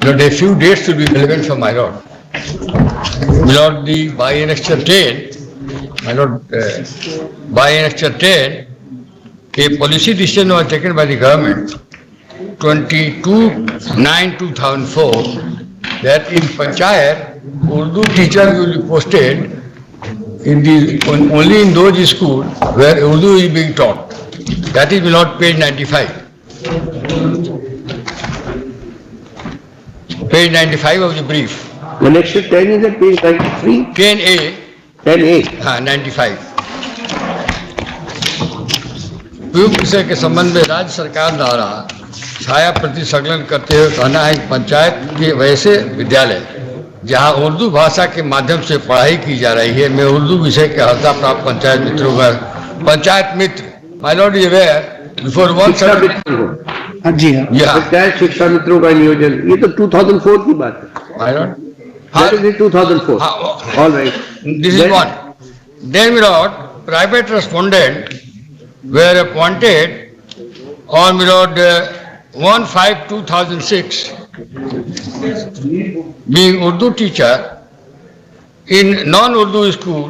Lord, a few dates will be relevant for my lord. Lord, the by annexure 10, my lord, by annexure 10, a policy decision was taken by the government 22/9/2004 that in Panchayat, Urdu teacher will be posted only in those schools where Urdu is being taught. That is, my lord, page 95. Page 95 of the brief. Annexure 10 is at page 93? 10A. 10A. हाँ 95। उपयुक्त विषय के संबंध में राज्य सरकार द्वारा छाया प्रतिसंकलन करते हुए कहना है कि पंचायत के वैसे विद्यालय जहां उर्दू भाषा के माध्यम से पढ़ाई की जा रही है, मैं उर्दू विषय के अर्हता प्राप्त पंचायत मित्रों का पंचायत मित्र my lord is aware before one जी हाँ, पंचायत शिक्षा मित्रों का नियोजन, ये तो 2004 की बात है my Lord. That is in 2004. All right. This is one. Then, my lord, private respondent were appointed on, my lord, 1/5/2006, being Urdu teacher in non-Urdu school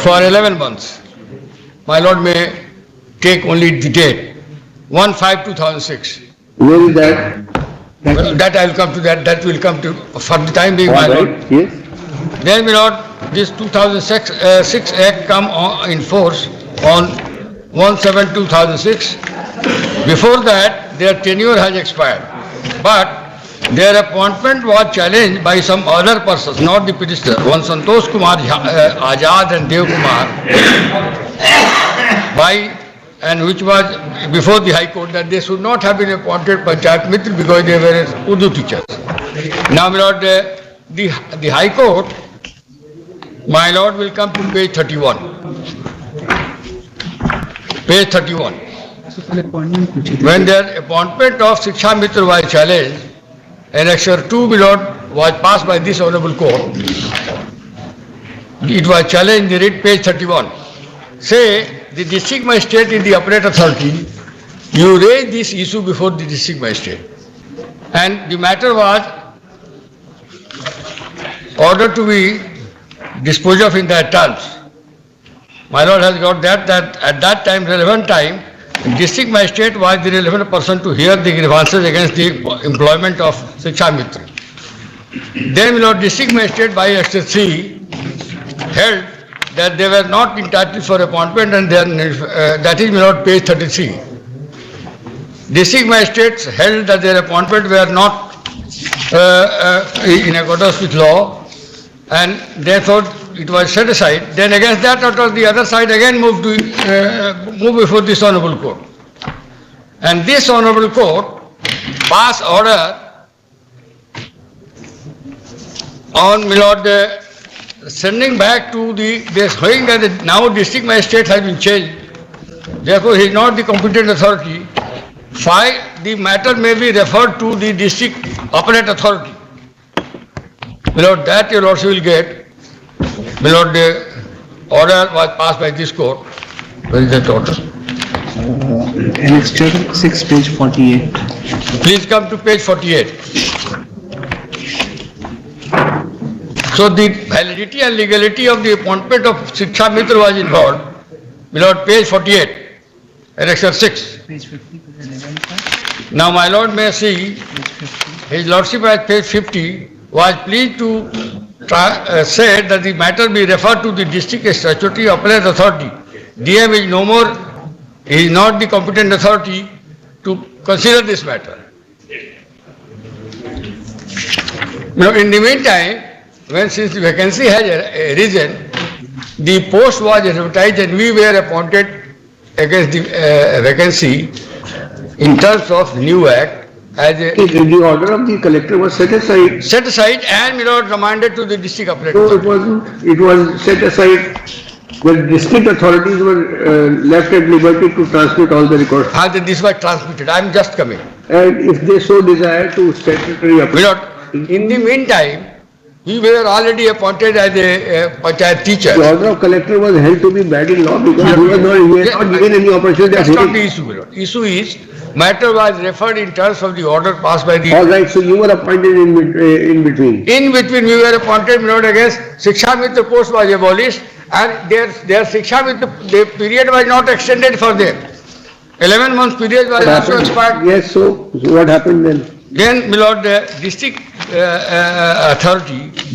for 11 months. My lord may take only the date, 1/5/2006. Where is that? Well, that I will come to that. That will come to for the time being, my lord. Yes. Then, my lord, this 2006 Act come in force on 1/7/2006. Before that, their tenure has expired, but their appointment was challenged by some other persons, not the petitioner, one Santosh Kumar Azad and Dev Kumar, and which was before the High Court that they should not have been appointed Panchayat Mitra because they were Urdu teachers. Now, my lord, the High Court, my lord, will come to page 31. Page 31. When their appointment of Shiksha Mitra was challenged, annexure 2, my lord, was passed by this honorable court. It was challenged, they read page 31. Say, the district magistrate is the appellate authority. You raise this issue before the district magistrate. And the matter was ordered to be disposed of in that terms. My lord has got that at that time, relevant time, district magistrate was the relevant person to hear the grievances against the employment of Shiksha Mitra. Then, my lord, district magistrate by Annexure 3 held that they were not entitled for appointment, and that is, my lord, page 33. District magistrates held that their appointment were not in accordance with law, and therefore it was set aside. Then against that, the other side again moved before this honorable court, and this honorable court passed order on, my lord, sending back to they showing that now district magistrate has been changed, therefore he is not the competent authority. The matter may be referred to the district appellate authority. My lord, that your lordship will get. My lord, the order was passed by this court. Where is that order? Annexure 6, page 48. Please come to page 48. So the validity and legality of the appointment of Shiksha Mitra was involved. My lord, page 48, annexure 6. Page 50, Now, my lord may see, his lordship at page 50 was pleased to say that the matter be referred to the district statutory appellate authority. DM is no more, he is not the competent authority to consider this matter. Now, in the meantime, since the vacancy has arisen, the post was advertised and we were appointed against the vacancy in terms of new act as a... The order of the collector was set aside. Set aside and, my lord, remanded to the district appellate. No, it wasn't. It was set aside when district authorities were left at liberty to transmit all the records. This was transmitted. I am just coming. And if they so desire to statutory appellate. My lord, in the meantime, we were already appointed as a panchayat teacher. The order of collector was held to be bad in law because he had not given any opportunity. That's not the issue, my lord. Issue is matter was referred in terms of the order passed by the. All right, so you were appointed in between. In between, we were appointed, my lord, against Shiksha Mitra post was abolished, and their Shiksha Mitra, the period was not extended for them. 11 months period was What also happened? expired. Yes, so what happened then? Then, my lord, the district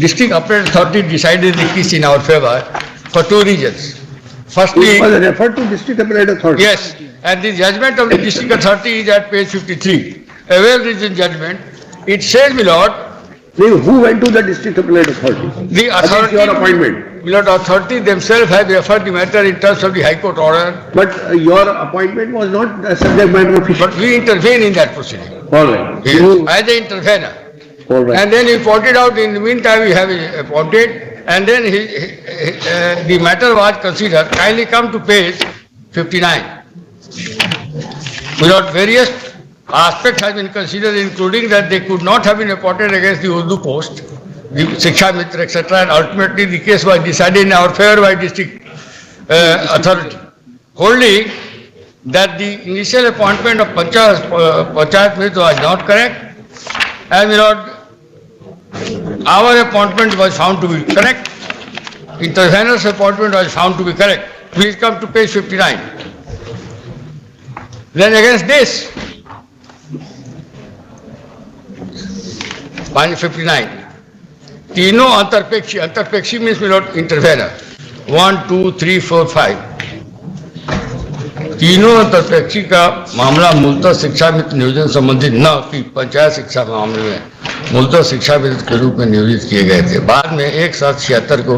district appellate authority decided the case in our favor for two reasons. Firstly, It was referred to district appellate authority. yes, and the judgment of the district authority is at page 53. A well-reasoned judgment. It says, my lord, Who went to the district appellate authority? the Against authority, your appointment. my lord, authority themselves have referred the matter in terms of the High Court order, But your appointment was not a subject matter of issue. but we intervene in that proceeding. All right. Yes, as an intervener. All right. And then he pointed out, in the meantime, we have appointed, and then the matter was considered. Kindly come to page 59. Without various aspects have been considered, including that they could not have been appointed against the Urdu post, the Shiksha Mitra, etc. And ultimately, the case was decided in our favor by district authority, holding that the initial appointment of Panchayat Mitra was not correct, and my lord, our appointment was found to be correct. Intervener's appointment was found to be correct. Please come to page 59. Then against this, page 59, तीनों अंतरपेक्षी means my lord intervener, 1, 2, 3, 4, 5. तीनों अंतरपेक्षी का मामला मूलतः शिक्षा मित्र नियोजन संबंधित न कि पंचायत शिक्षा मामले में मूलतः शिक्षा मित्र के रूप में नियोजित किए गए थे। बाद में 1776 को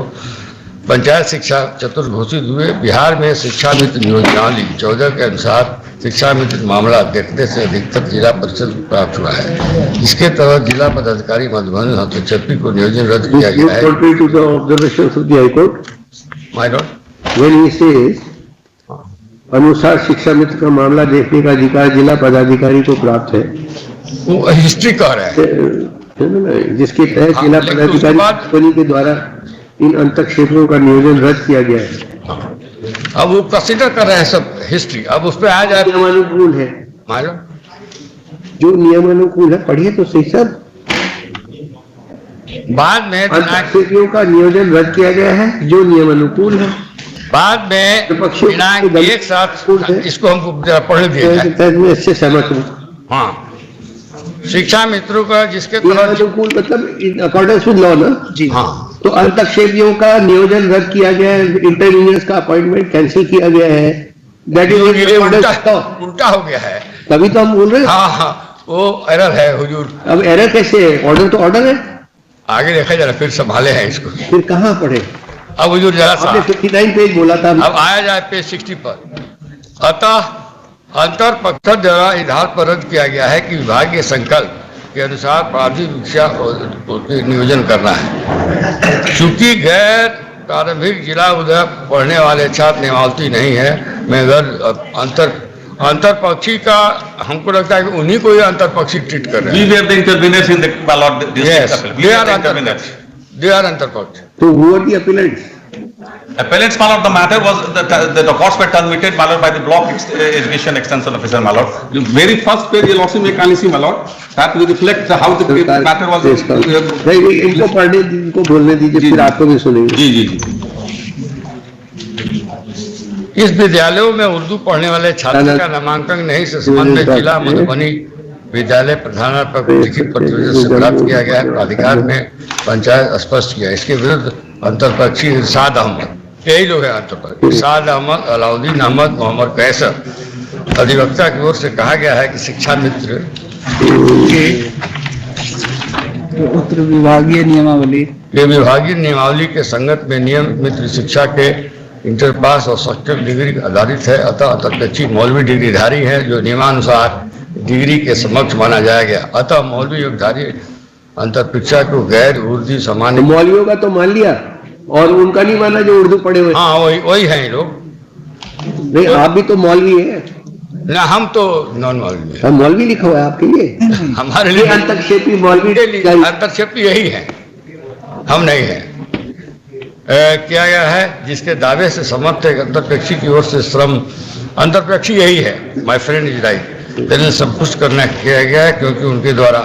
पंचायत शिक्षा चतुर्थ घोषित हुए। बिहार में शिक्षा मित्र नियोजनावली 14 के अनुसार शिक्षा मित्र मामला देखने से अधिकतर जिला परिषद को प्राप्त हुआ है। इसके तहत जिला पदाधिकारी मधुबनी हस्तक्षेपी को नियोजन रद्द किया You गया है। contrary to the observations of the High Court, my Lord, when he says, अनुसार शिक्षा मित्र का मामला देखने का अधिकार जिला पदाधिकारी को प्राप्त है, वो हिस्ट्री कह रहा है। जिसके तहत जिला लेकिन उसके पदाधिकारी बाद- कंपनी के द्वारा इन अंतर क्षेत्रों का नियोजन रद्द किया गया है, अब वो कंसिडर कर रहे हैं सब हिस्ट्री। अब उस पर आ जाए नियमानुकूल है। माय लॉर्ड, जो नियमानुकूल है, पढ़िए तो सही सर। बाद में अंतर क्षेत्रों का नियोजन रद्द किया गया है जो नियमानुकूल है। बाद में विपक्षी दिनांक को एक साथ इसको हमको जरा पढ़ने दिया जाए। तहत मैं इससे सहमत हूँ। हाँ, शिक्षा मित्रों का जिसके तरह नियमानुकूल मतलब इन अकॉर्डेंस विद लॉ ना जी। हाँ, तो अंतक्षेपियों का नियोजन रद्द किया गया है, इंटरमीडिएट का अपॉइंटमेंट कैंसिल किया गया है। दैट इज ये उल्टा हो गया है। तभी तो हम बोल रहे हैं। हाँ हाँ, वो एरर है हुजूर। अब एरर कैसे है? ऑर्डर तो ऑर्डर है, आगे देखा जरा, फिर संभाले हैं इसको। फिर कहाँ पढ़े? अब हुजूर जरा सा, आपने 59 पेज बोला था। अब आया जाए पेज 60 पर। अतः अंतर पक्ष द्वारा आधार पर रद्द किया गया है कि विभागीय संकल्प के अनुसार प्रारंभिक शिक्षा नियोजन करना है। चूंकि गैर प्रारंभिक जिला उदय पढ़ने वाले छात्र नियमावली नहीं है, मैं अगर अंतरपक्षी का हमको लगता है कि उन्हीं को ही अंतरपक्षी ट्रीट कर रहे हैं। We were the interveners in the Ballot district. Yes, Appellate. We they were are the interveners. they are अंतरपक्ष। तो who are the appellants? Appellants, my lord, the matter was that the courts were terminated, my lord, by the block education extension officer, my lord. The very first page, you'll also make analysis, my lord, that will reflect how the matter was. नहीं, इनको पढ़ने, इनको बोलने दीजिए, फिर आपको भी सुनेंगे। जी जी जी। इस विद्यालयों में उर्दू पढ़ने वाले छात्रों का नामांकन नहीं से संबंध में जिला मधुबनी विद्यालय प्रधानाध्यापक को लिखित पत्र से प्राप्त किया गया है। प्राधिकार में पंचायत स्पष्ट किया। इसके विरुद्ध अंतरपक्षी इरशाद अहमद, यही लोग हैं अंतरपक्षी, इरशाद अहमद, अलाउद्दीन अहमद, मोहम्मद कैसर अधिवक्ता की ओर से कहा गया है कि शिक्षा मित्र की उत्तर विभागीय नियमावली ये विभागीय नियमावली के संगत में नियम मित्र शिक्षा के इंटर पास और सर्टिफिकेट डिग्री आधारित है। अतः अंतरपक्षी मौलवी डिग्रीधारी है जो नियमानुसार डिग्री के समक्ष माना जाएगा। अतः मौलवी योगधारी अंतरपरीक्षा को गैर उर्दू सामान्य। मौलवियों का तो मान लिया और उनका नहीं माना जो उर्दू पढ़े हुए। हाँ, वही हैं ये लोग। नहीं, आप भी तो मौलवी है ना, हम तो नॉन मौलवी हैं। हम मौलवी लिखा हुआ है आपके लिए। हमारे ये लिए अंतक्षेपी मौलवी अंतरक्षेपी यही है, हम नहीं हैं। किया गया है जिसके दावे से समर्थ है अंतरपक्षी की ओर से श्रम। अंतरपक्षी यही है, माय फ्रेंड इज राइट। पहले सब कुछ करना किया गया है, क्योंकि उनके द्वारा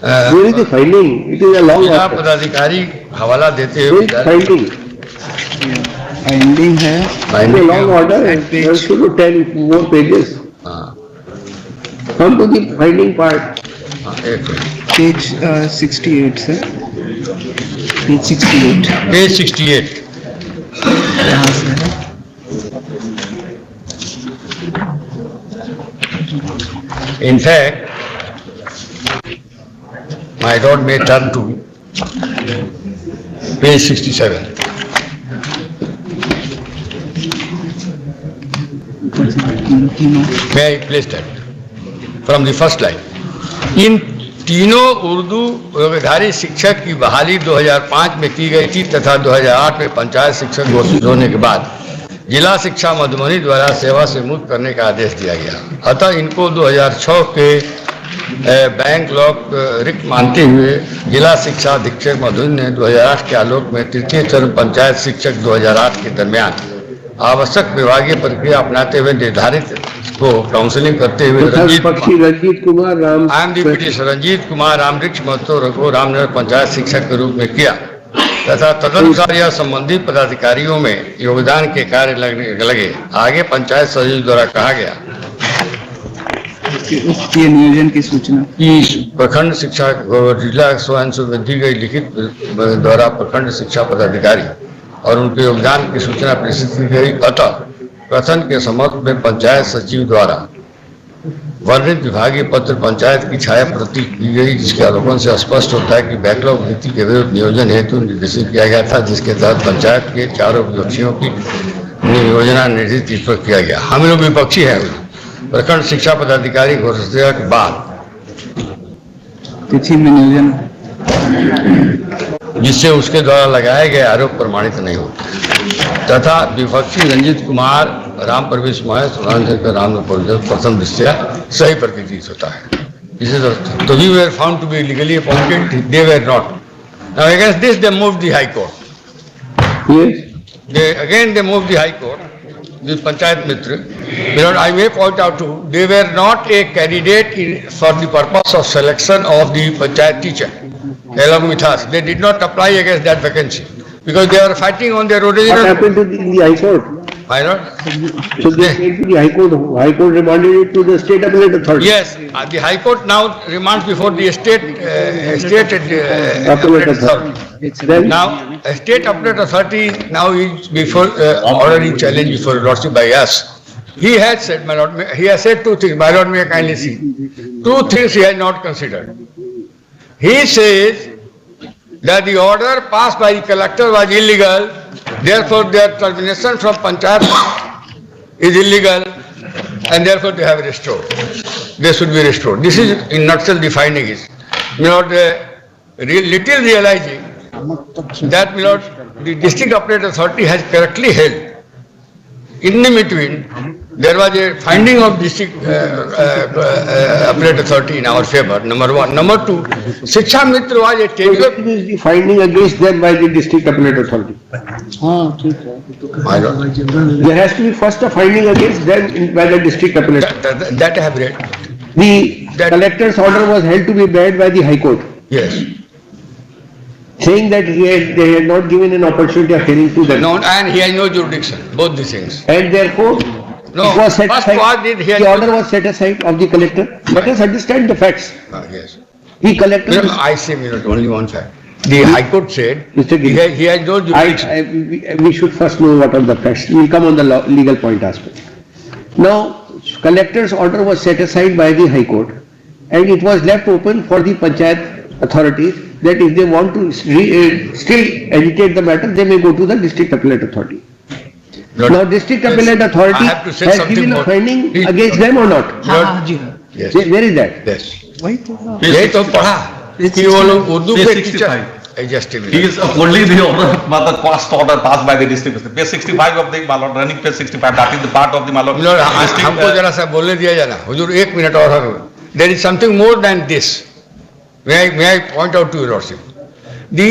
Where is the finding? It is a long जिला order. पदाधिकारी हवाला देते Where हुए is finding? फाइंडिंग है It's a long order, and there should be 10 more pages. हाँ, Come to the finding part. हाँ, एक minute. Page 68 sir, page 68 page 68 यहाँ से है। In fact, my lord may turn to page 67. तीनों May I place that from the first line? इन तीनों उर्दू योगधारी शिक्षक की बहाली 2005 में की गई थी तथा 2008 में पंचायत शिक्षक घोषित होने के बाद जिला शिक्षा मधुबनी द्वारा सेवा से मुक्त करने का आदेश दिया गया। अतः इनको 2006 के बैंक लॉक रिक्त मानते हुए जिला शिक्षा अधीक्षक मधुबनी ने 2008 के आलोक में तृतीय चरण पंचायत शिक्षक 2008 के दरमियान आवश्यक विभागीय प्रक्रिया अपनाते हुए निर्धारित को काउंसलिंग करते हुए पक्षी Ranjit Kumar Ram I am the petition Ranjit Kumar Ramvriksh Mahto Raghu Ramnagar panchayat शिक्षक के रूप में किया तथा तदनुसार यह संबंधित पदाधिकारियों में योगदान के कार्य लगे। आगे पंचायत सचिव द्वारा कहा गया उसके नियोजन की सूचना कि प्रखंड शिक्षा जिला स्वयं सुवृद्धि गई लिखित द्वारा प्रखंड शिक्षा पदाधिकारी और उनके योगदान की सूचना प्रेषित की गई। अतः कथन के समक्ष में पंचायत सचिव द्वारा वर्णित विभागीय पत्र पंचायत की छाया प्रति की गई, जिसके अवलोकन से स्पष्ट होता है कि बैकलॉग नीति के विरुद्ध नियोजन हेतु निर्देशित किया गया था, जिसके तहत पंचायत के चारों विपक्षियों की योजना निर्धारित इस पर किया गया। हम लोग विपक्षी हैं। प्रखंड शिक्षा पदाधिकारी घोषणा के बाद तिथि में नियोजन जिससे उसके द्वारा लगाए गए आरोप प्रमाणित नहीं होते तथा विपक्षी रंजीत कुमार राम प्रवेश महेश राम प्रथम दृष्टया सही प्रकृति होता है। इसी तरह तो we were found to be legally appointed, they were not. Now against this they moved the high court. Yes. They moved the high court, the Panchayat Mitra. Because I may point out too, they were not a candidate for the purpose of selection of the Panchayat teacher along with us. They did not apply against that vacancy because they were fighting on their What original. happened to the High Court? Why not? So they came to the High Court. High Court remanded it to the State Appellate Authority. Yes, the High Court now remands before the state Appellate appellate Authority. authority. Then Now, a state appellate authority now is before ordering challenge before lordship by us. He has said, my lord, he has said two things. My lord, may I kindly see. Two things he has not considered. He says that the order passed by the collector was illegal, therefore their termination from panchayat is illegal, and therefore they have restored. They should be restored. This is in nutshell the finding is. My lord, little realizing that, my lord, the district appellate authority has correctly held. In the between, there was a finding of district appellate authority in our favor, number one. Number two, Shiksha Mitra was a so technical. what is the finding against them by the District Appellate Authority? My lord, There has to be first a finding against them by the District Appellate. that I have read. The That- collector's order was held to be bad by the High Court, Yes. saying that they had not given an opportunity of hearing to them. No, and he has no jurisdiction, both these things. And therefore, No, it was set first aside, part did he- the order was set aside of the collector. Let us understand the facts. Yes. The collector, No, I say, my lord, only one fact. The High Court said Mr. he Gill, has no jurisdiction. we should first know what are the facts. We'll come on the legal point aspect. Now, collector's order was set aside by the High Court, and it was left open for the Panchayat authorities that if they want to still agitate the matter, they may go to the District Appellate Authority. Lord, Now, District yes, Appellate Authority I have to say has something given a more. finding Please, against them or not? हाँ हाँ जी हाँ Yes. Where is that? Yes. वही तो था। यही तो पढ़ा कि वो लोग उर्दू Page के 65. Teacher just a minute. He is only the order, the cost order passed by the district. Page 65 of the Malad, running page 65, that is the part of the Malad. Lord, हमको जरा सा बोलने दिया जाना हुजूर, एक minute और है। There is something more than this. May I point out to your lordship? The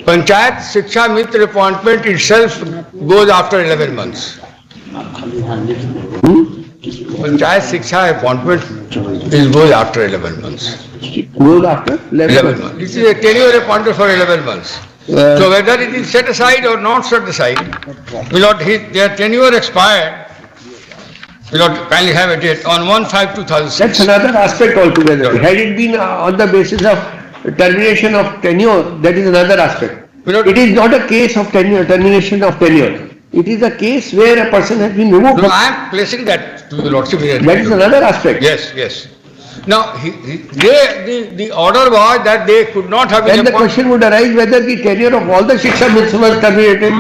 Panchayat Shiksha Mitra appointment itself goes after 11 months. Panchayat Shiksha appointment goes after 11 months. Goes after 11 months. This is a tenure appointed for 11 months. So whether it is set aside or not set aside, their tenure expired, will not kindly have a date on 1/5/2006. That's another aspect altogether. Had it been on the basis of termination of tenure, that is another aspect. It is not a case of tenure, termination of tenure. It is a case where a person has been removed. No, I am placing that to the Lordship. That is another aspect. Yes, yes. Now, the order was that they could not have been Then the appointed. question would arise whether the tenure of all the Shiksha Mitra was terminated.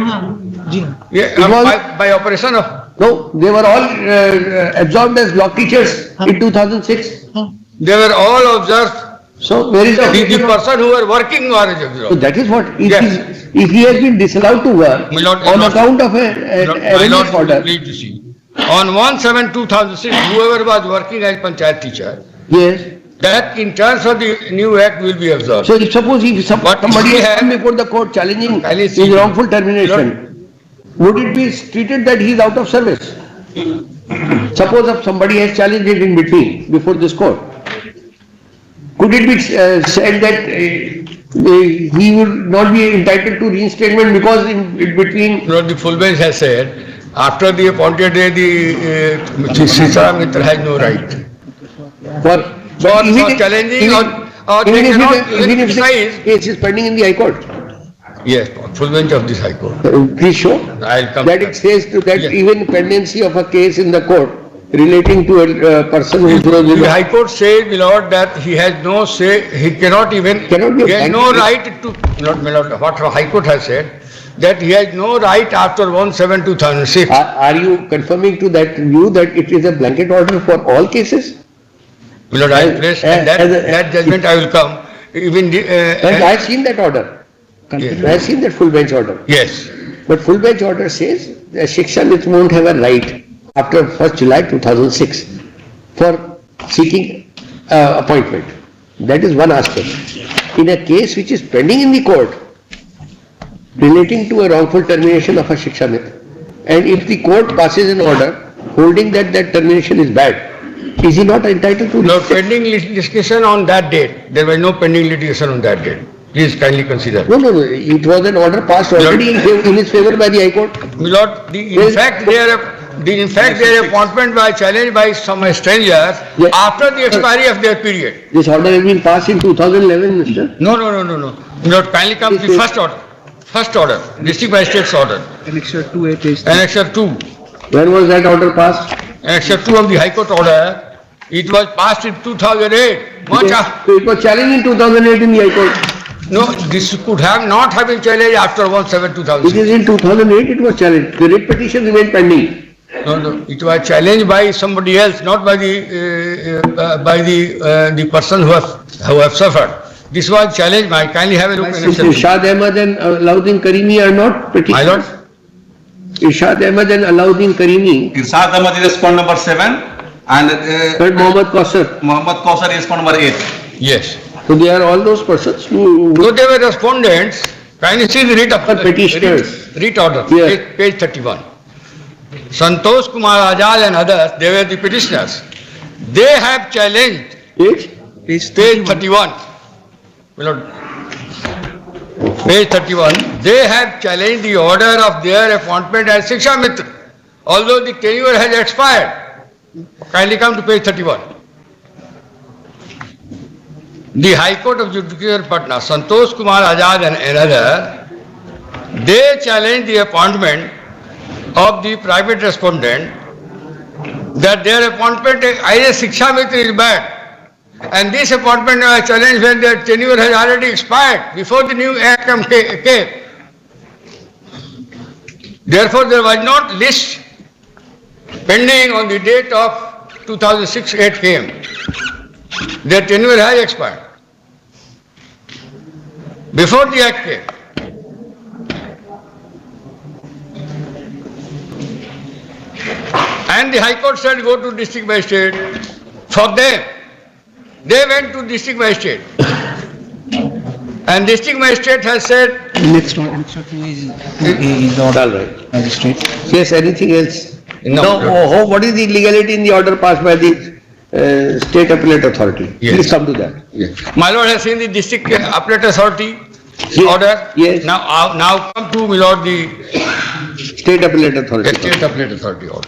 Yeah, It was- by operation of, No, they were all absorbed as block teachers in 2006. they were all observed, So where is the the... person who were working was So observed. that is what, Yes. if he has been disallowed to work My lord- on my lord- account of My a lord, erroneous order. please to see. On 1/7/2006, whoever was working as panchayat teacher, Yes. that in terms of the new act will be observed. So if suppose if But somebody he has had- come before the court challenging Kindly his see. wrongful termination, would it be treated that he is out of service? Suppose if somebody has challenged it in between, before this court, could it be said that he would not be entitled to reinstatement because in between? You know, the full bench has said, after the appointed day, the Shiksha Mitra has no right. For For challenging or they cannot even if the exercise. case is pending in the High Court, Yes, full bench of this High Court. please show I'll come. that to it says to that Yes. even pendency of a case in the court relating to a person who The High Court says, my lord, that he has no say, he cannot even, Cannot be he has no appointed. right to, not my lord, what High Court has said, that he has no right after 1/7/2006. Are you confirming to that view that it is a blanket order for all cases? My lord, I will place, and that judgment I will come, even the, And I have seen that order. I have seen that full bench order. yes. But full bench order says the Shiksha Mitra won't have a right after 1st July 2006 for seeking appointment. That is one aspect. In a case which is pending in the court relating to a wrongful termination of a Shiksha Mitra, and if the court passes an order holding that that termination is bad, is he not entitled to? No pending litigation on that date, there was no pending litigation on that date. Please kindly consider. No, it was an order passed already in his favor by the High Court. My lord, in fact, their appointment was challenged by some strangers Yes. after the expiry of their period. This order has been passed in 2011, mister. No. My lord, kindly come to the first order. First order, district magistrate's order, Annexure 2A page 3. Annexure 2. When was that order passed? Annexure 2 of the High Court order, it was passed in 2008. Much So it was challenged in 2008 in the High Court. no, this could have not have been challenged after It 1/7/2006. is in 2008 it was challenged. The writ petition remained pending. No, it was challenged by somebody else, not by the person who have suffered. This was challenged by, kindly have a look. Irshad Ahmad and Alauddin Karimi are not My petitioners. lord, Irshad Ahmad and Alauddin Karimi Irsad Ahmad is respond number 7 and and Mohammad Kausar. Mohammad Kausar is respond number 8. yes. So they are all those persons who So they were respondents, kindly see the writ of. Petitioners. Writ order, Yes. page 31. Santosh Kumar Azad and others, they were the petitioners. They have challenged, Page? Page page 31. My lord, page 31, they have challenged the order of their appointment as Shiksha Mitra, although the tenure has expired. Kindly come to page 31. The High Court of Judicature Patna, Santosh Kumar Azad and another, they challenged the appointment of the private respondent that their appointment as a Shiksha Mitra is bad. And this appointment was challenged when their tenure has already expired before the new act came. Therefore, there was not list pending on the date of 2006 8 came. Their tenure has expired before the act came. And the High Court said go to district magistrate. For them, they went to district magistrate. And district magistrate has said, Next one, next one is the All order, right. magistrate. Yes, anything else? No. Now, what is the legality in the order passed by the State Appellate Authority? Yes. Please come to that. my lord has seen the district appellate authority Yes, order. yes. Now come to, my lord, the State Appellate Authority. state appellate authority order.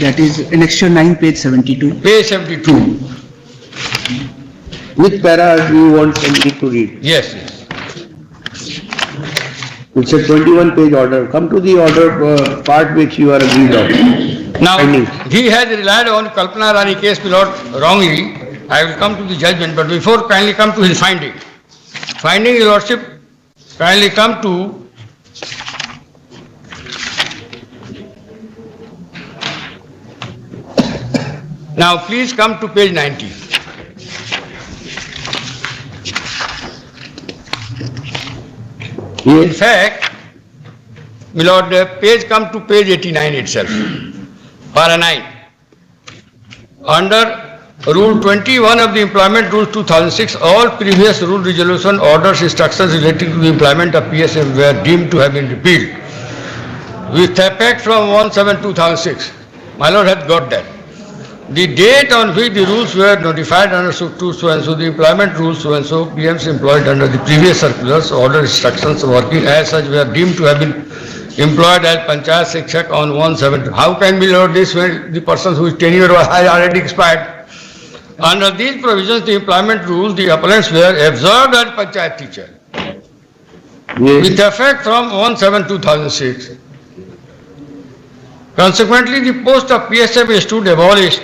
That is Annexure 9, page 72. Page 72. Which para do you want me to read? Yes, yes. It's a 21-page order. Come to the order part which you are agreed on. Now, Findings. he has relied on Kalpana Rani case, my lord, wrongly. I will come to the judgment, but before kindly come to his finding. Finding, your lordship, kindly come to now please come to page 90. In Yes, fact, my lord, the page come to page 89 itself, para 9. Under Rule 21 of the Employment Rules 2006, all previous rule resolution orders instructions relating to the employment of PSM were deemed to have been repealed with effect from 1/7/2006. My lord had got that. The date on which the rules were notified under so and so, the employment rules so and so, PMs employed under the previous circulars, order instructions working as such were deemed to have been employed as Panchayat Shikshak on 1/7. How can be, Lord, this when the person whose tenure has already expired? Under these provisions, the employment rules, the appellants were observed as Panchayat teacher with yes, effect from 1/7/2006. Consequently, the post of PSM stood abolished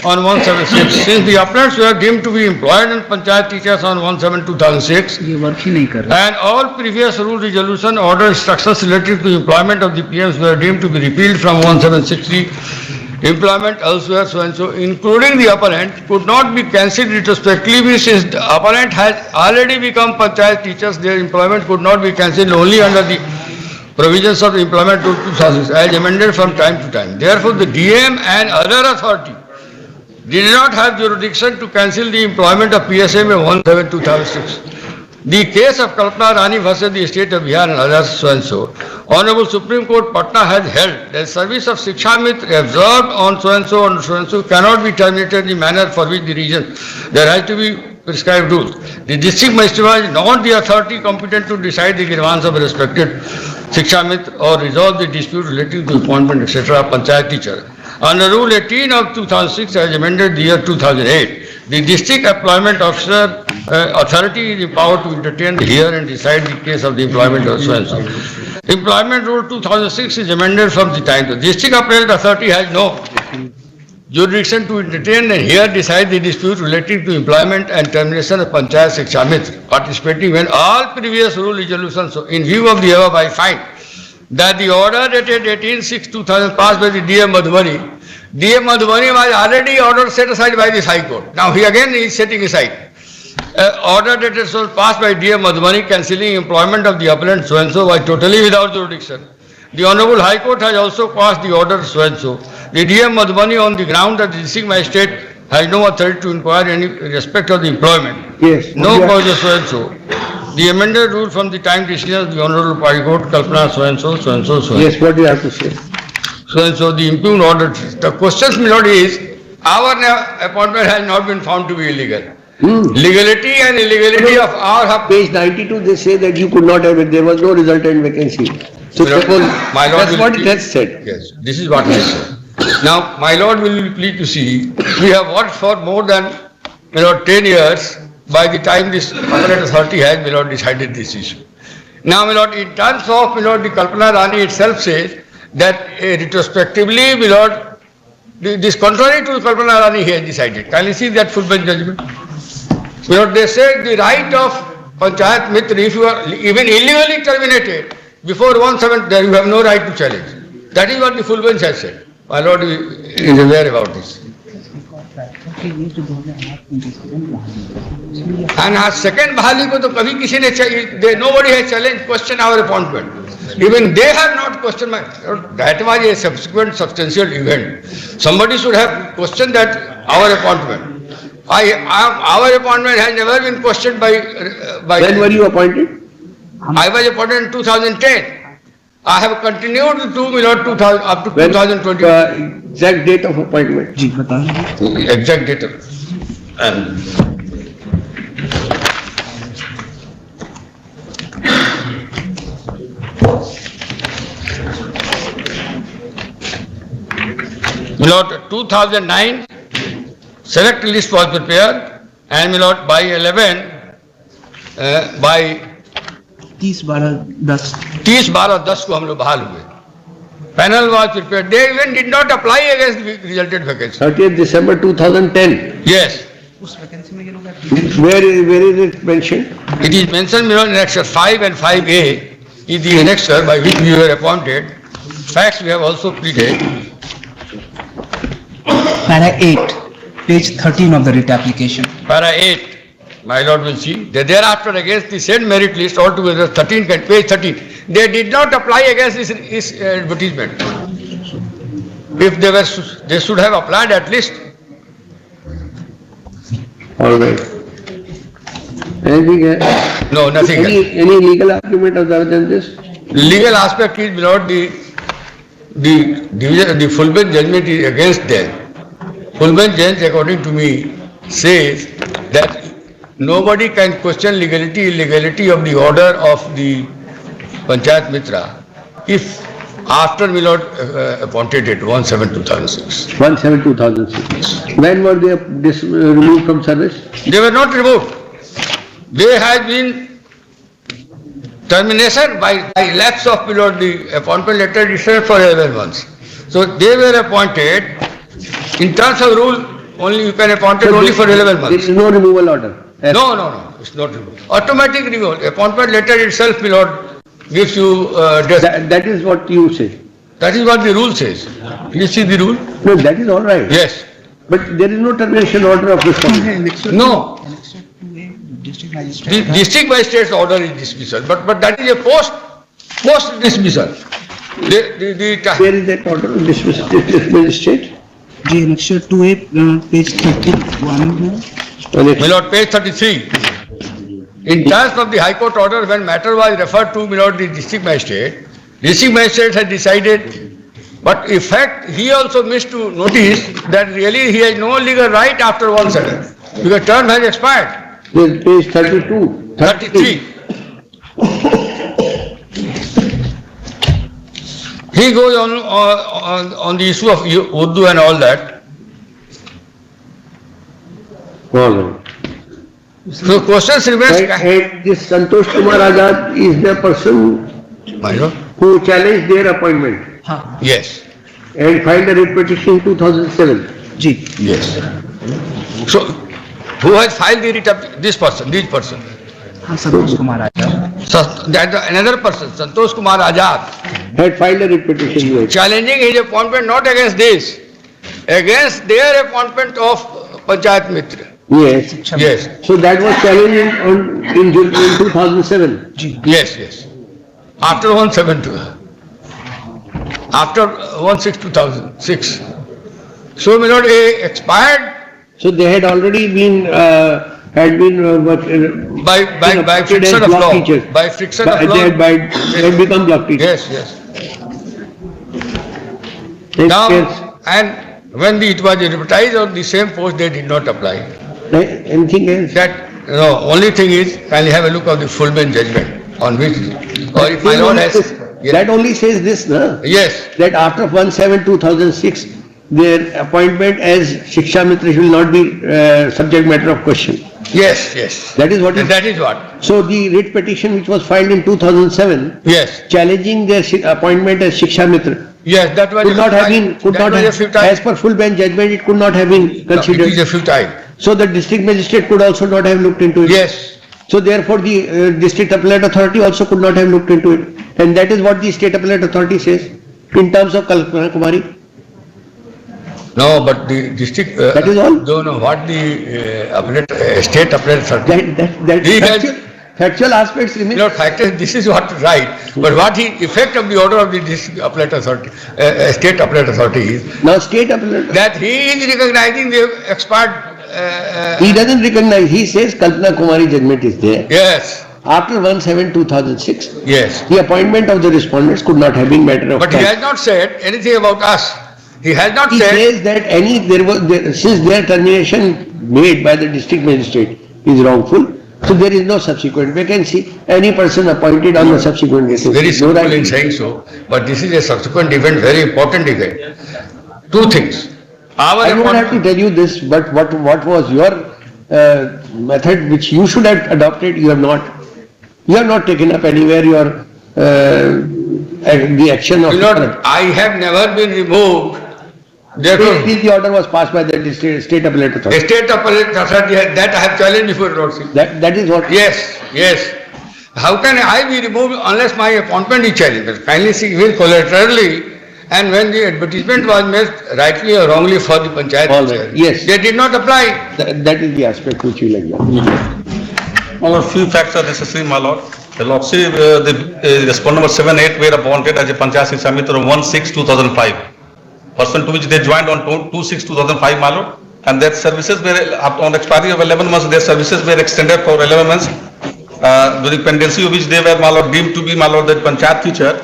on 1/7/6. Since the appellants were deemed to be employed as Panchayat teachers on 1/7/2006, ये work ही नहीं कर रहा. and all previous rule resolution order instructions related to employment of the PMs were deemed to be repealed from 1/7/60. Employment elsewhere so and so, including the appellant, could not be cancelled retrospectively since the appellant has already become Panchayat teachers. Their employment could not be cancelled only under the provisions of the Employment Rule 2006 as amended from time to time. Therefore, the DM and other authority did not have jurisdiction to cancel the employment of PSM in 1/7/2006. The case of Kalpana Rani versus the state of Bihar and others so and so. Honorable Supreme Court Patna has held that service of Shiksha Mitra observed on so and so cannot be terminated in the manner for which the reason. There has to be prescribed rules. The district magistrate is not the authority competent to decide the grievance of a respected Shiksha Mitra or resolve the dispute relating to appointment, etc. of Panchayat teacher. Under Rule 18 of 2006 as amended the year 2008, the district employment officer authority is empowered to entertain, hear and decide the case of the employment of so and so. Employment Rule 2006 is amended from the time. The district appellate authority has no jurisdiction to entertain and hear decide the dispute relating to employment and termination of Panchayat Shiksha Mitra participating when all previous rule resolutions. So in view of the above, I find that the order dated 18/6/2000 passed by the DM Madhubani was already order set aside by this High Court. Now he again is setting aside. Order dated so passed by DM Madhubani cancelling employment of the appellant so and so was totally without jurisdiction. The Honorable High Court has also passed the order so and so. The DM Madhubani on the ground that the district magistrate has no authority to inquire any respect of the employment. yes. No causes so and so. The amended rule from the time decision of the Honorable High Court, Kalpana so and so, so and so, so and so. Yes, what do you have to say? So and so, the impugned order. The question, my lord, is our appointment has not been found to be illegal. Legality and illegality of our Page 92, they say that you could not have it, there was no resultant vacancy. So My lord, suppose, my lord that's will what be- it has said. Yes, this is what I said. Now, my lord will be pleased to see, we have worked for more than, 10 years by the time this appellate authority has, my lord, decided this issue. Now, my lord, in terms of, my lord, the Kalpana Rani itself says that retrospectively, my lord, this contrary to Kalpana Rani he has decided. Can you see that full bench judgment? My lord, they said the right of Panchayat Mitra, if you are even illegally terminated, before 1/7, there you have no right to challenge. That is what the full bench has said. My lord is aware about this. And our second बहाली को तो कभी किसी ने nobody has challenged question our appointment. Even they have not questioned my. That was a subsequent substantial event. Somebody should have questioned that our appointment. Our appointment has never been questioned by. When were you appointed? I was appointed in 2010. I have continued to, my lord, 2000, up to When, 2020. Exact date of appointment. जी बताएं. Exact date. My lord, 2009, select list was prepared, and my lord, by 11, by 30-12-10. 30-12-10 को हम लोग बहाल हुए. Panel was prepared. They even did not apply against the resulted vacancy. 30th December 2010. Yes, उस vacancy में ये लोग apply- Where is it mentioned? it is mentioned, my lord, in Annexure 5 and 5A is the annexure by which we were appointed. Facts we have also pleaded. Para 8, page 13 of the writ application. Para 8, my lord will see. They thereafter against the said merit list altogether 13, page 13. They did not apply against this advertisement. If they were, they should have applied at least. All right. Anything else? No, nothing else. Any legal argument other than this? Legal aspect is, my lord, the full bench judgment is against them. Full bench judge, according to me, says that nobody can question illegality of the order of the Panchayat Mitra if after my lord appointed it 1/7/2006. 1/7/2006. When were they removed from service? They were not removed. They had been termination by lapse of my lord the appointment letter itself for 11 months. So they were appointed in terms of rule. Only you can appoint it only for 11 There months. is no removal order. Yes. No, it's not removed. Automatic removal. Appointment letter itself, my lord, gives you death. That is what you say. That is what the rule says. You see the rule? No, that is all right. Yes. But there is no termination order of this kind. Annexure No. 2A, district The magistrate. district magistrate's order is dismissal, but that is a post dismissal. Where is that order of dismissal, magistrate? Ji annexure 2A, page 31. My lord, page 33. In terms of the High Court order, when matter was referred to, my lord, the district magistrate had decided, but in fact, he also missed to notice that really he has no legal right after 1/7, because term has expired. There is page 32. 33. He goes on the issue of Urdu and all that. All right. So questions remains. And this Santosh Kumar Azad is the person My lord? who challenged their appointment हाँ Yes. and filed a writ petition in 2007. Ji Yes. So, who has filed the writ of this person? हाँ संतोष कुमार आचार्य. So, that another person, Santosh Kumar Azad, Had filed a writ petition. Right. challenging his appointment not against this, against their appointment of Panchayat Mitra. Yes. Yes, So that was challenged in 2007. yes. After 1/7, after 1/6/2006. So, my lord, expired So they had already been, by appointed friction as of block law. teachers. By friction of They law. had become block teachers. Yes. Yes, Now, yes. and when it was advertised on the same post, they did not apply. Anything else? That, only thing is, kindly have a look of the full bench judgment on which, or if my lord has. That only says this, no? Yes, That after 1/7/2006, their appointment as Shiksha Mitra will not be subject matter of question. yes. That is what And is. that is what, So the writ petition which was filed in 2007, yes, challenging their appointment as Shiksha Mitra, yes, that was. could not have been, as per full bench judgment, it could not have been It is considered. a futile. So the district magistrate could also not have looked into it. Yes, So therefore, the district appellate authority also could not have looked into it. And that is what the state appellate authority says in terms of Kalpana Kumari. no, but the district. That is all? Don't know what the state appellate authority. That He has- factual aspects remain. Not factor, this is what right, but what the effect of the order of the district appellate authority, state appellate authority is, Now state appellate, that he is recognizing the expired He doesn't recognize, he says Kalpana Kumari judgment is there. yes, After 1/7/2006, yes. the appointment of the respondents could not have been matter of But he fact. has not said anything about us. He has not He said, says that since their termination made by the district magistrate is wrongful, so there is no subsequent vacancy. Any person appointed on the subsequent basis. very no simple right. in saying so, but this is a subsequent event, very important event. Two things. Our I don't have to appointment, tell you this, but what was your method which you should have adopted, you have not. You have not taken up anywhere your, the action of. you know, I have never been removed. Therefore, Till the order was passed by the state appellate the authority. state appellate authority, that I have challenged before Lordship. That is what. Yes, yes. How can I be removed unless my appointment is challenged? Kindly see, even collaterally, and when the advertisement was made rightly or wrongly for the panchayat. All right, yes. They did not apply. That is the aspect which you like. My lord, few facts are necessary, my lord. The lordship, the respondent number 7, 8 were appointed as a Panchayat Shiksha Mitra on 1/6/2005. Pursuant to which they joined on 2/6/2005, my lord. And their services were, on expiry of 11 months, their services were extended for 11 months. During pendency of which they were, my lord, deemed to be, my lord, the Panchayat teacher,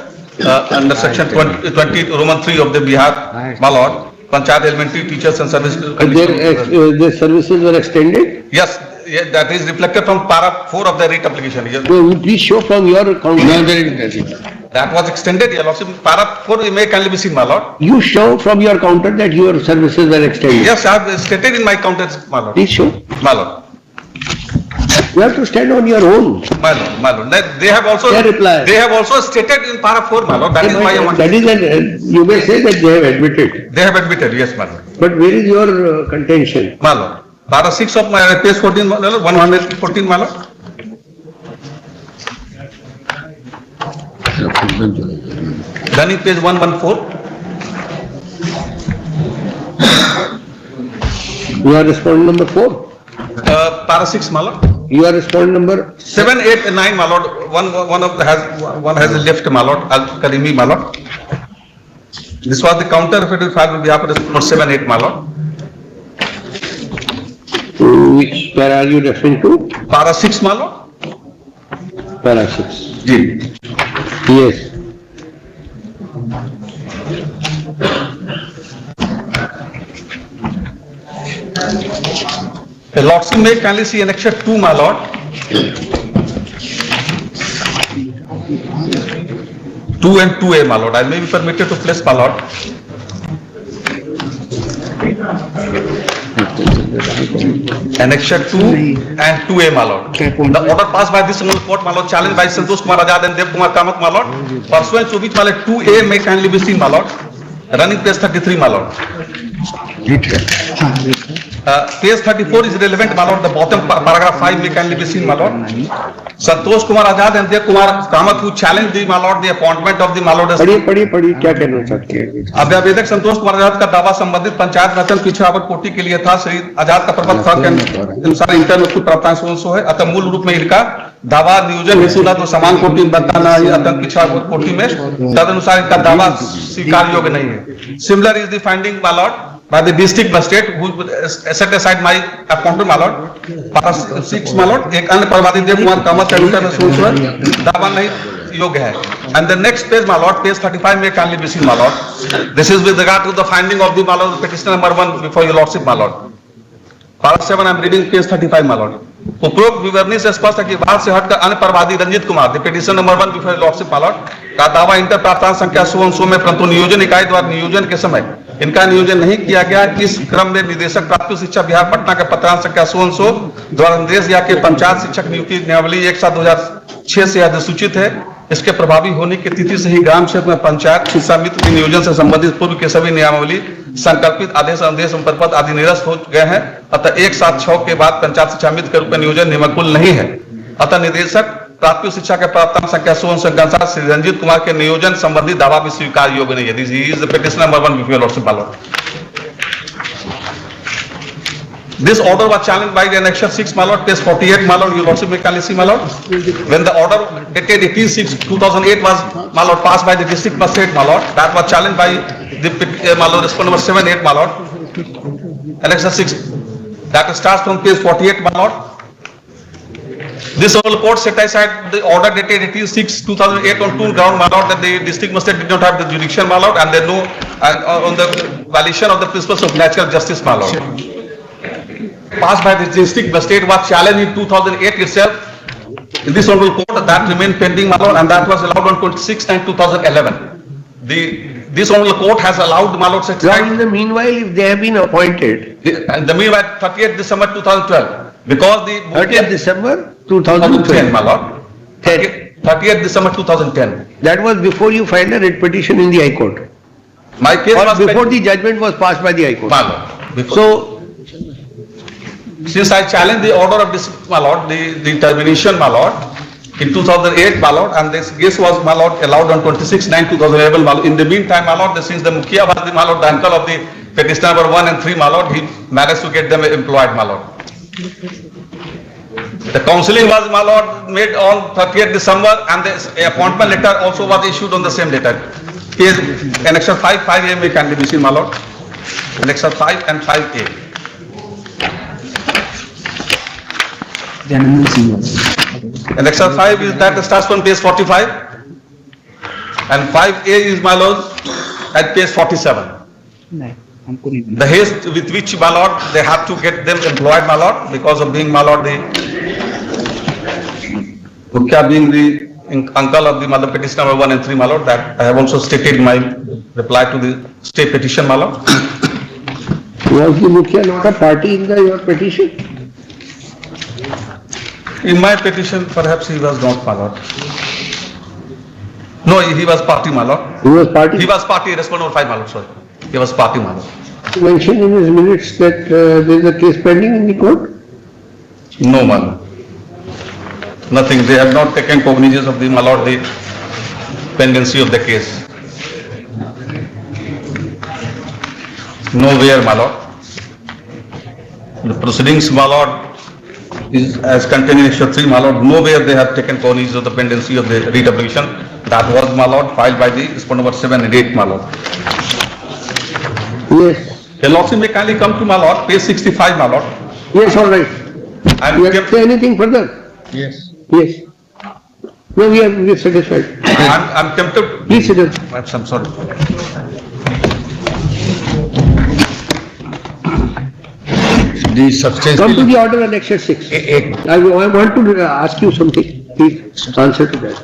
under section 20 Roman 3 of the Bihar, my lord. Panchayat elementary teachers and service. Their services were extended? Yes, yeah, that is reflected from para 4 of the writ application. Yes. So please show from your account. No, there is nothing. That was extended, your lordship. Para 4 may kindly be seen, my lord. You show from your counter that your services were extended. Yes, I have stated in my countenance, my lord. Please show. My lord, You have to stand on your own. my lord, my lord. They have also, Their reply. they have also stated in para 4, my lord. That is why I want. That is, you may say that they have admitted. They have admitted, yes, my lord. But where is your contention? My lord. Para 6 of my, page 14, my lord, 114, my lord. Running page 114. You are respondent number 4. Para 6, my lord. You are respondent number 7, 8, and 9, my lord. One has left, my lord. Al-Karimi, my lord. This was the counter federal filed on behalf of respondent 7, 8, my lord. Which para are you referring to? Para 6, my lord. Para 6. Ji. Yes. The lordship may kindly see annexure 2, my lord. 2 and 2A, my lord. I may be permitted to place, my lord. Annexure 2 and 2A, my lord. The order passed by this honorable court, my lord, challenged by Santosh Kumar Azad and Dev Kumar Kamath, my lord. Pursuant to which, my lord, 2A may kindly be seen, my lord. Running page 33, my lord. Page 34 is relevant, my lord. The bottom paragraph 5 may kindly be seen, my lord. Santosh Kumar Azad and Dev Kumar Kamath who challenged the, my lord, the appointment of the, my lord. पढ़िए क्या कहना चाहते हैं? अभ्यावेदक संतोष कुमार आजाद का दावा संबंधित पंचायत वेतन पिछड़ा वर्ग कोटि के लिए था। श्री आजाद का प्रपत्र था के अनुसार इंटर में कुछ प्राप्तांश है, अतः मूल रूप में इनका दावा नियोजन हेतु न तो समान कोटि में बनता न ही अतः पिछड़ा वर्ग कोटि में, तदनुसार इनका दावा स्वीकार योग्य नहीं है। Similar is the finding, my Lord, by the district magistrate who set aside my appointment, my lord. Para 6, my lord, एक अन्य प्रवादी देव कुमार कामत का इंटर में सूचना दावा नहीं योग्य है. And the next page, my lord, page 35 may kindly be seen, my lord. This is with regard to the finding of the, my lord, petitioner number 1 before your lordship, my lord. Para 7, I am reading page 35, my lord. उपरोक्त विवरणी से स्पष्ट है कि वाद से हटकर अन्य प्रवादी Ranjit Kumar, the petition number 1 before your lordship, my lord, का दावा इंटर प्राप्तांश संख्या 100 में, परंतु नियोजन इकाई द्वारा नियोजन के समय इनका नियोजन नहीं किया गया। इस क्रम में निदेशक प्राथमिक शिक्षा बिहार पटना के पत्रांश संख्या 100 द्वारा निर्देश दिया कि पंचायत शिक्षक नियुक्ति नियमावली 1/7/2006 से अधिसूचित है। इसके प्रभावी होने की तिथि से ही ग्राम क्षेत्र में पंचायत शिक्षा मित्र के नियोजन से संबंधित पूर्व के सभी नियमावली, संकल्पित आदेश, अनुदेश, परिपत्र आदि निरस्त हो गए हैं। अतः 1/7/6 के बाद पंचायत शिक्षा मित्र के रूप में नियोजन नियमानुकूल नहीं है। अतः निदेशक प्राथमिक शिक्षा के प्राप्तांश संख्या 100 के अनुसार श्री रंजीत कुमार के नियोजन संबंधी दावा भी स्वीकार योग्य नहीं है। This is the petition number 1 before your lordship, my Lord. This order was challenged by the annexure 6, my lord, page 48, my lord, your lordship may kindly see, my lord. When the order dated 18/6/2008 was, my lord, passed by the district magistrate, my lord, that was challenged by the, my lord, respondent number 7, 8, my lord. Annexure 6, That starts from page 48, my lord. This honorable court set aside the order dated 18/6/2008 on two ground, my lord, that the district magistrate did not have the jurisdiction, my lord, and there no on the violation of the principles of natural justice, my lord. Passed by the district magistrate was challenged in 2008 itself. In this honorable court, that remained pending, my lord, and that was allowed on 26/9/2011. This honorable court has allowed, my lord, set Now, aside in the meanwhile, if they have been appointed, and the meanwhile 30th December 2012, because the 30th December 2010, 2010. my lord. 30th December 2010. That was before you filed a writ petition in the High Court. My case Or was before pending, the judgment was passed by the High Court. my lord. Before. So, Since I challenged the order of this, my lord, the termination, my lord, in 2008, my lord, and this case was, my lord, allowed on 26/9/2011, my lord. In the meantime, my lord, since the Mukhiya was the, my lord, the uncle of the petitioner number 1 and 3, my lord, he managed to get them employed, my lord. The counseling was, my lord, made on 30th December, and the appointment letter also was issued on the same letter. Is Annexure 5, 5A may can be seen, my lord. Annexure 5 and 5A. The amendments in yours. Annexure 5 is that starts from page 45, and 5A is, my lord, at page 47. नहीं, हमको नहीं The haste with which, my lord, they have to get them employed, my lord, because of being, my lord, the Mukhya being the uncle of the mother petitioner number 1 and 3, my lord, that I have also stated in my reply to the state petition, my lord. was the Mukhya not a party in your petition? In my petition, perhaps he was not, my lord. No, he was party, my lord. He was party? He was party, respondent number 5, my lord, sorry. He was party, my lord. Mentioned in his minutes that there is a case pending in the court? No, my lord. Nothing, they have not taken cognizance of the, my lord, the pendency of the case. Nowhere, my lord. The proceedings, my lord, is as contained in Annexure 3, my lord, nowhere they have taken cognizance of the pendency of the writ application. That was, my lord, filed by the respondent number 7 and 8, my lord. Yes. The lordship may kindly come to, my lord, page 65, my lord. Yes, all right. I'm You have to kept- say anything further? Yes. Yes. No, we are satisfied. I'm tempted. Please sit down. I'm sorry. The Come to substantial. the order annexure 6. एक I want to ask you something. Please answer to that.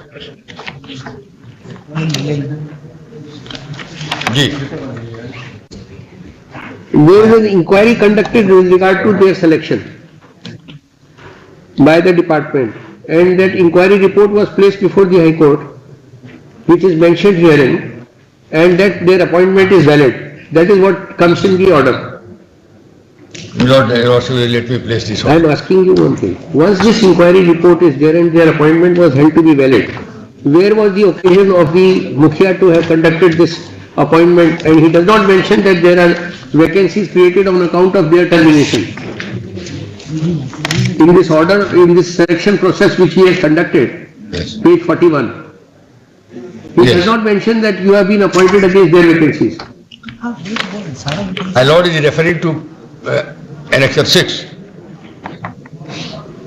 जी There is an inquiry conducted with regard to their selection by the department, and that inquiry report was placed before the High Court, which is mentioned herein, and that their appointment is valid. That is what comes in the order. Lord, let me place this I one. am asking you one thing. Once this inquiry report is there and their appointment was held to be valid, where was the occasion of the Mukhya to have conducted this appointment? And he does not mention that there are vacancies created on account of their termination. In this order, in this selection process which he has conducted, Yes. page 41, he Yes. does not mention that you have been appointed against their vacancies. My Lord is referring to Annexure 6.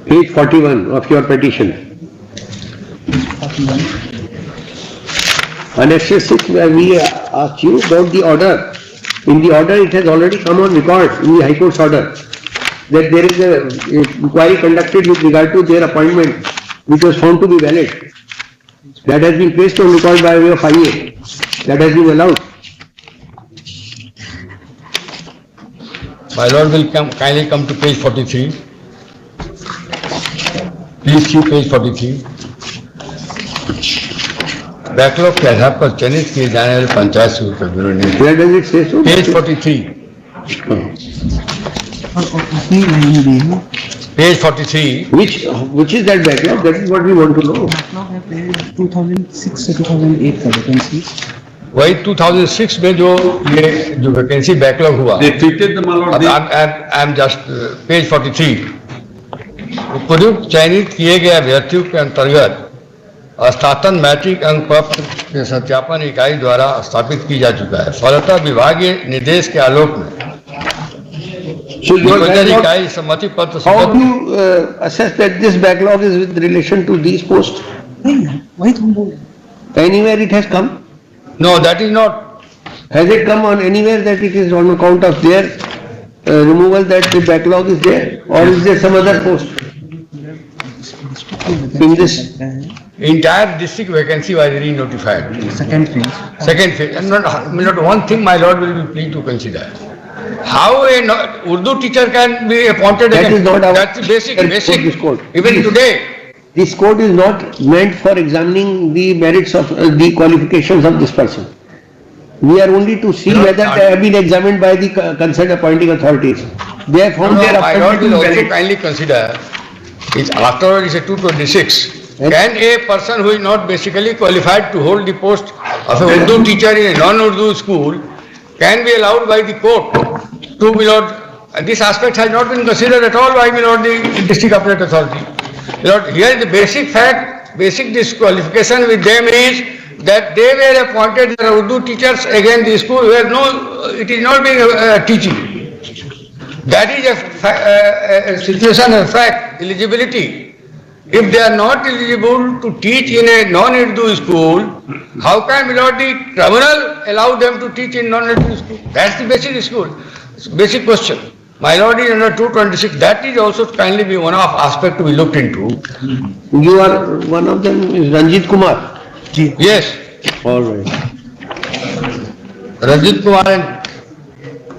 Page 41 of your petition. Annexure 6, where we asked you about the order. In the order, it has already come on record in the High Court's order that there is a inquiry conducted with regard to their appointment which was found to be valid. That has been placed on record by way of IA. That has been allowed. My Lord will kindly come to page 43. Please see page 43. Backlog के आधार पर चयनित किए जाने वाले पंचायत समिति का विवरण है। Where does it say so? Page 43, और अपनी नहीं दी है page 43, Which is that backlog? That is what we want to know. Backlog है 2006 से 2008 का वैकेंसी वही 2006 में जो वैकेंसी बैकलॉग हुआ। They treated the, my lord, the I am just page 43। उपयुक्त चयनित किए गए अभ्यर्थियों के अंतर्गत स्नातन मैट्रिक अंक पत्र के सत्यापन इकाई द्वारा स्थापित की जा चुका है। फलतः विभागीय निर्देश के आलोक में So your निबंधन backlog, इकाई सम्मति पत्र how do सुगम you assess that this backlog is with relation to these posts? नहीं है, वही तो हम बोल रहे हैं। Anywhere it has come? No, that is not. Has it come on anywhere that it is on account of their removal that the backlog is there? Or is there some other post? In this, Entire district vacancy was re-notified. Second phase. Second phase, and not one thing, my lord, will be pleased to consider. How a Urdu teacher can be appointed That again? is not our- That's basic, that is not this basic. code. Even today, this code is not meant for examining the merits of the qualifications of this person. We are only to see No, whether they have been examined by the concerned appointing authorities. They have found their my lord will appointment also valid. kindly consider, after all it is a 226. Yes. Can a person who is not basically qualified to hold the post of a Urdu teacher in a non-Urdu school can be allowed by the court to, my lord, and this aspect has not been considered at all by, my lord, the district appellate authority. My lord, here is the basic fact, basic disqualification with them is that they were appointed as Urdu teachers again the school where no, it is not being teaching. That is a situation of fact, eligibility. If they are not eligible to teach in a non-Urdu school, how can, my lord, the tribunal allow them to teach in non-Urdu school? That's the basic question. My lord is under 226, that is also kindly be one of aspect to be looked into. You are, one of them is Ranjit Kumar. Yes, All right. Ranjit Kumar and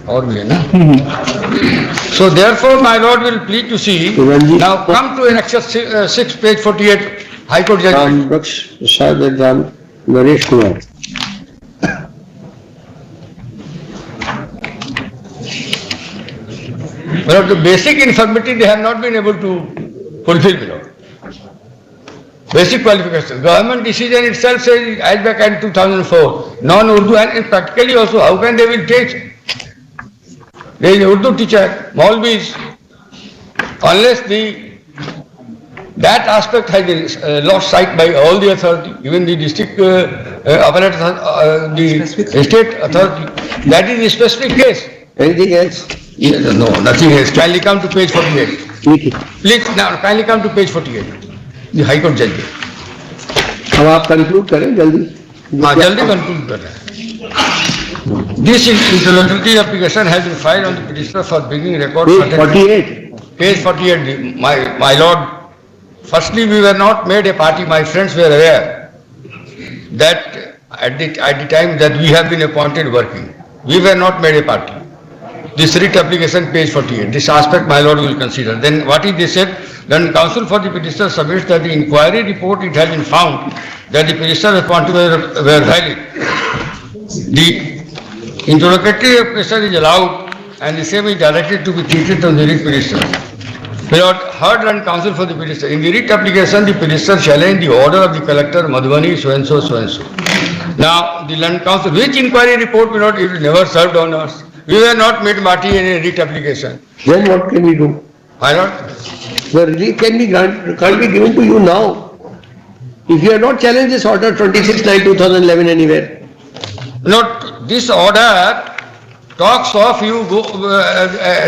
और भी है ना? So therefore, my lord will please to see. Ranjit- Now come to Annexure 6, page 48, High Court judgment. Ram Raksh Prasad and Ram Naresh Kumar. Well, the basic infirmity they have not been able to fulfill, my lord. Basic qualification. Government decision itself says as back in 2004, non-Urdu and practically also, how can they will teach? There is Urdu teacher, Maulvis, unless that aspect has been lost sight by all the authority, even the district appellate, the state authority. That is a specific case. Anything else? No, nothing else. Kindly come to page 48. Nikki. Please, now, kindly come to page 48. The High Court judgment. अब आप conclude करें जल्दी. हाँ, जल्दी conclude कर रहे हैं. This interlocutory application has been filed on the petitioner for bringing record. Page 48. Page 48, my lord, firstly we were not made a party, my friends were aware that at the time that we have been appointed working, we were not made a party. This writ application, page 48, this aspect my lord will consider. Then what is they said, then counsel for the petitioner submits that the inquiry report it has been found that the petitioner appointed were valid. The interlocutory application is allowed and the same is directed to be treated on the writ petitioner. My lord, heard and counsel for the petitioner. In the writ application, the petitioner challenged the order of the collector Madhubani so and so, so and so. Now, the land council, which inquiry report, my lord, it never served on us. We were not made party in a writ application. Then what can we do? My lord, The relief can't be given to you now. If you have not challenged this order 26/9/2011 anywhere. not this order talks of you go,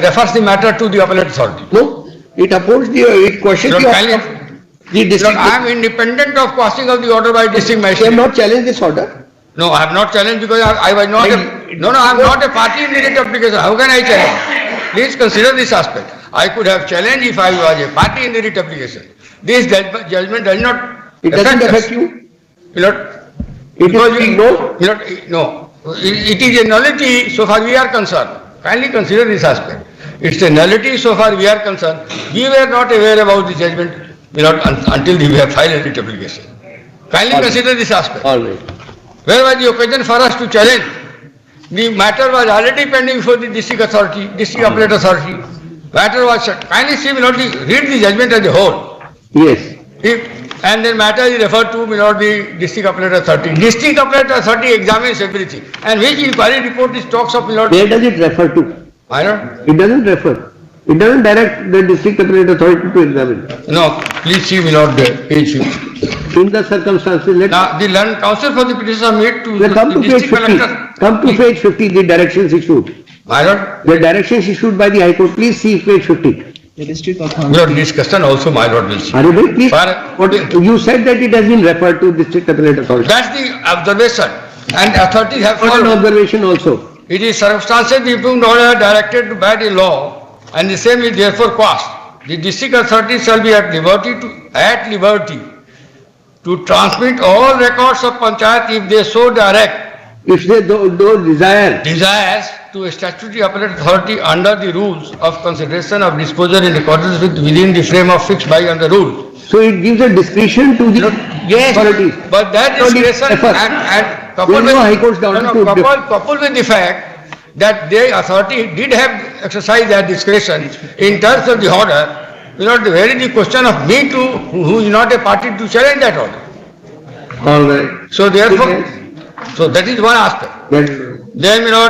refers the matter to the appellate authority. No, it upholds it questions Lord, the kindly- order of the Lord, district. I am independent of passing of the order by district You have magistrate. not challenged this order. No, I have not challenged because I was not I am not a party in the writ application. How can I challenge? Please consider this aspect. I could have challenged if I was a party in the writ application. This judgment does not It doesn't us. affect you. Lord, It because is we, no. no, it is a nullity so far we are concerned. Kindly consider this aspect. It's a nullity so far we are concerned. We were not aware about the judgment, until we have filed a writ application. Kindly consider this aspect. All right. Where was the occasion for us to challenge? The matter was already pending before the district authority, district appellate authority. Matter was shut. Kindly see, read the judgment as a whole. Yes. And then matter is referred to, the district appellate authority. District appellate authority examines everything. And which inquiry report this talks of, Where does it refer to? I don't. It doesn't refer. It doesn't direct the district appellate authority to examine. No, please see, my lord, page 50. In the circumstances, Now, the learned counsel for the petition submit to let's come the to page district 50. collector. Come to page 50, the directions issued. My lord, The directions issued by the High Court, please see page 50. The district your authority. discussion also, my lord, will see. Are you there, please? But- What, you said that it has been referred to district appellate authority. That's the observation, and authorities have What an followed. observation also. It is circumstances the improved order directed by the law, and the same is therefore quashed. The district authority shall be at liberty to transmit all records of panchayat if they so direct If they do desire, desires to a statutory appellate authority under the rules of consideration of disposal in accordance with within the frame of fixed by under rule. so it gives a discretion to the authorities. But that No need discretion effort. and There coupled is with, no High Court's no, doubt no, to coupled with the fact that the authority did have exercised their discretion in terms of the order, you know, the very the question of me to, who is not a party to challenge that order. All right. So therefore, so that is one aspect. Then, you know,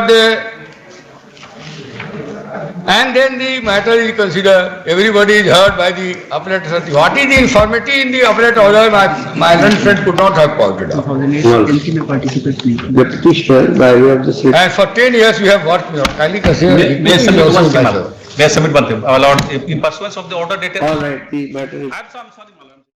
and then the matter is considered, everybody is heard by the appellate authority. What is the infirmity in the appellate order, my learned friend could not have pointed out. 2008 LP में participate नहीं. The petitioner, by way of the state. And for 10 years we have worked, you know, kindly consider. May I submit one thing, ma'am? May I submit one thing? Our Lord, in pursuance of the order dated. All right, the matter is. I'm sorry, my Lord.